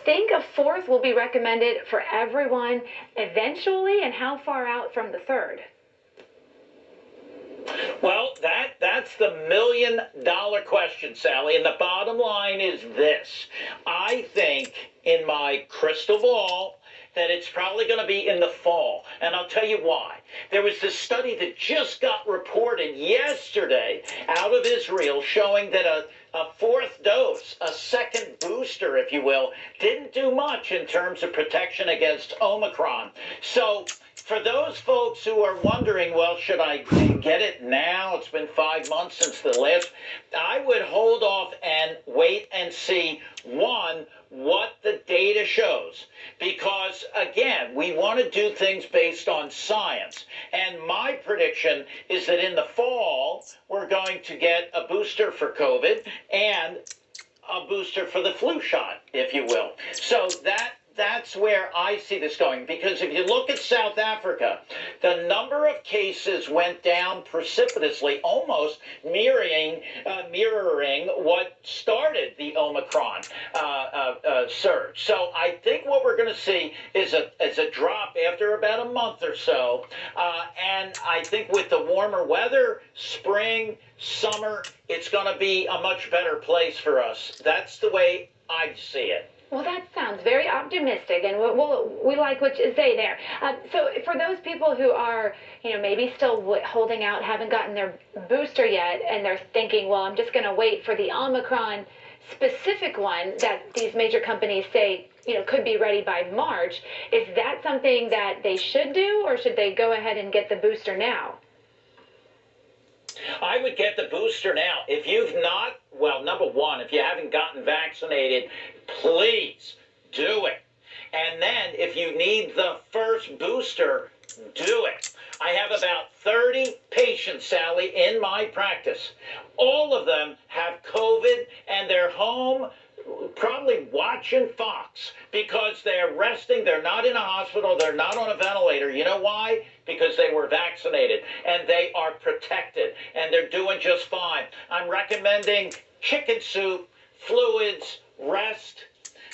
think a fourth will be recommended for everyone eventually, and how far out from the third? Well, that's the million-dollar question, Sally. And the bottom line is this. I think, in my crystal ball, that it's probably going to be in the fall. And I'll tell you why. There was this study that just got reported yesterday out of Israel showing that a fourth dose, a second booster, if you will, didn't do much in terms of protection against Omicron. So for those folks who are wondering, well, should I get it now? It's been 5 months since the last. I would hold off and wait and see, one, what the data shows. Because, again, we want to do things based on science. And my prediction is that in the fall, we're going to get a booster for COVID and a booster for the flu shot, if you will. So that's where I see this going. Because if you look at South Africa, the number of cases went down precipitously, almost mirroring what started the Omicron surge. So I think what we're going to see is a drop after about a month or so. And I think with the warmer weather, spring, summer, it's going to be a much better place for us. That's the way I see it. Well, that sounds very optimistic, and we like what you say there. So for those people who are, maybe still holding out, haven't gotten their booster yet, and they're thinking, well, I'm just going to wait for the Omicron specific one that these major companies say, could be ready by March, is that something that they should do, or should they go ahead and get the booster now? I would get the booster now. If you've not, well, number one, if you haven't gotten vaccinated, please do it. And then if you need the first booster, do it. I have about 30 patients, Sally, in my practice. All of them have COVID, and they're home probably watching Fox because they're resting. They're not in a hospital. They're not on a ventilator. You know why? Because they were vaccinated, and they are protected, and they're doing just fine. I'm recommending chicken soup, fluids, rest,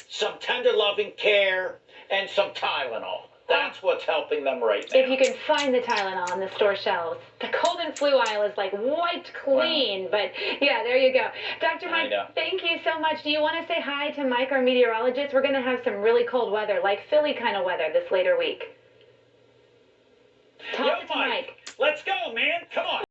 some tender loving care, and some Tylenol. That's what's helping them right now. If you can find the Tylenol on the store shelves. The cold and flu aisle is like wiped clean, wow. But yeah, there you go. Dr. Mike, thank you so much. Do you want to say hi to Mike, our meteorologist? We're going to have some really cold weather, like Philly kind of weather this later week. Talk to Mike. Let's go, man. Come on.